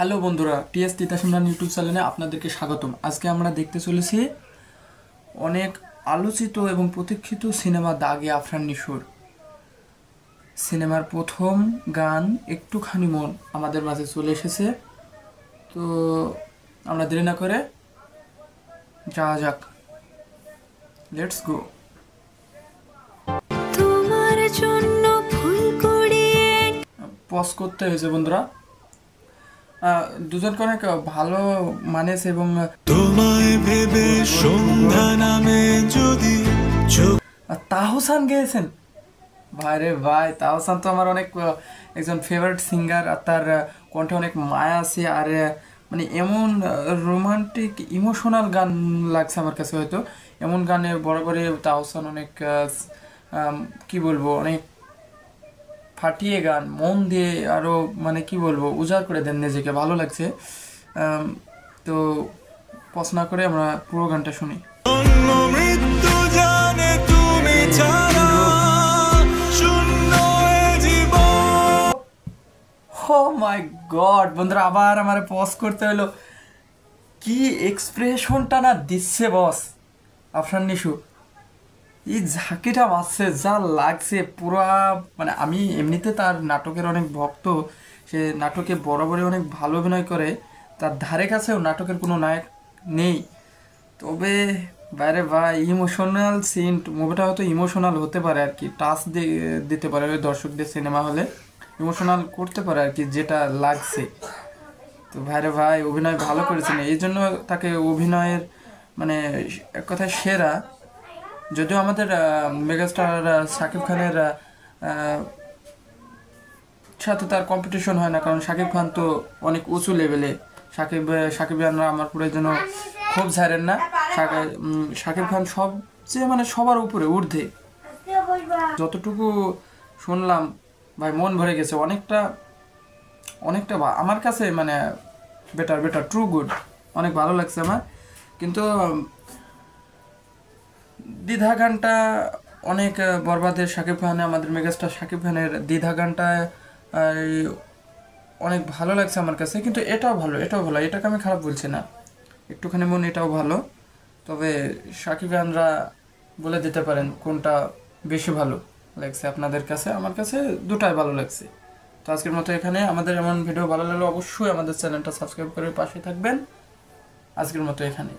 Hello বন্ধুরা, T S তিতাসিমরান YouTube চ্যানেলে আপনাদেরকে স্বাগতম। আজকে আমরা দেখতে চলেছি অনেক আলোচিত এবং প্রতীক্ষিত সিনেমা দাগে আফরান নিশোর সিনেমার প্রথম গান একটুখানি মন আমাদের মাঝে চলে এসেছে। তো আমরা দেরি না করে যাওয়া যাক, লেটস গো। তোমার জন্য ফুল কুড়িয়ে পজ করতে হয়েছে বন্ধুরা, দুজনকে অনেক ভালো মানেছে এবং তোমায় ভেবে সন্ধ্যা নামে যদি তাহসান গেয়েছেন। ভাই রে ভাই, তাহসান তো আমার অনেক একজন ফেভারিট সিঙ্গার, আর তার কণ্ঠে অনেক মায়া আছে। আর মানে এমন রোমান্টিক ইমোশনাল গান লাগছে আমার কাছে, হয়তো এমন গানে বরাবরই তাহসান অনেক কি বলবো, অনেক ফাটিয়ে গান মন দিয়ে আরও মানে কি বলবো উজাড় করে দেন নিজেকে, ভালো লাগছে। তো পছ না করে আমরা পুরো গানটা শুনি। জন্ম মৃত্যু জানে তুমি ছাড়া শূন্য এ জীবন। ও মাই গড বন্ধুরা, আবার আমার পজ করতে হলো। কি এক্সপ্রেশনটা না দিচ্ছে বস আফরান নিশো, এই ঝাঁকিটা মারছে যা লাগছে পুরা। মানে আমি এমনিতে তার নাটকের অনেক ভক্ত, সে নাটকে বরাবরই অনেক ভালো অভিনয় করে, তার ধারে কাছেও নাটকের কোনো নায়ক নেই। তবে বাইরে ভাই ইমোশনাল সিন, মুভিটা হয়তো ইমোশনাল হতে পারে আর কি, টাচ দিতে পারে ওই দর্শকদের, সিনেমা হলে ইমোশনাল করতে পারে আর কি, যেটা লাগছে। তো ভাইরে ভাই অভিনয় ভালো করেছেন, এই জন্য তাকে অভিনয়ের মানে এক কথায় সেরা। যদিও আমাদের মেগাস্টার শাকিব খানের সাথে তার কম্পিটিশন হয় না, কারণ শাকিব খান তো অনেক উঁচু লেভেলে। সাকিবিয়ানরা আমার পুরো যেন খুব ছাড়েন না। শাকিব খান সবচেয়ে মানে সবার উপরে ঊর্ধ্বে। যতটুকু শুনলাম ভাই মন ভরে গেছে, অনেকটা অনেকটা আমার কাছে মানে বেটার ট্রু গুড, অনেক ভালো লাগছে আমার। কিন্তু দ্বিধা গানটা অনেক বরবাদের শাকিব খান, আমাদের মেগাস্টার শাকিব খানের দ্বিধা গানটা অনেক ভালো লাগছে আমার কাছে। কিন্তু এটাও ভালো, এটাকে আমি খারাপ বলছি না, একটুখানি মন এটাও ভালো। তবে শাকিব খানরা বলে দিতে পারেন কোনটা বেশি ভালো লাগছে আপনাদের কাছে। আমার কাছে দুটাই ভালো লাগছে। তো আজকের মতো এখানে, আমাদের এমন ভিডিও ভালো লাগলে অবশ্যই আমাদের চ্যানেলটা সাবস্ক্রাইব করে পাশে থাকবেন। আজকের মতো এখানে।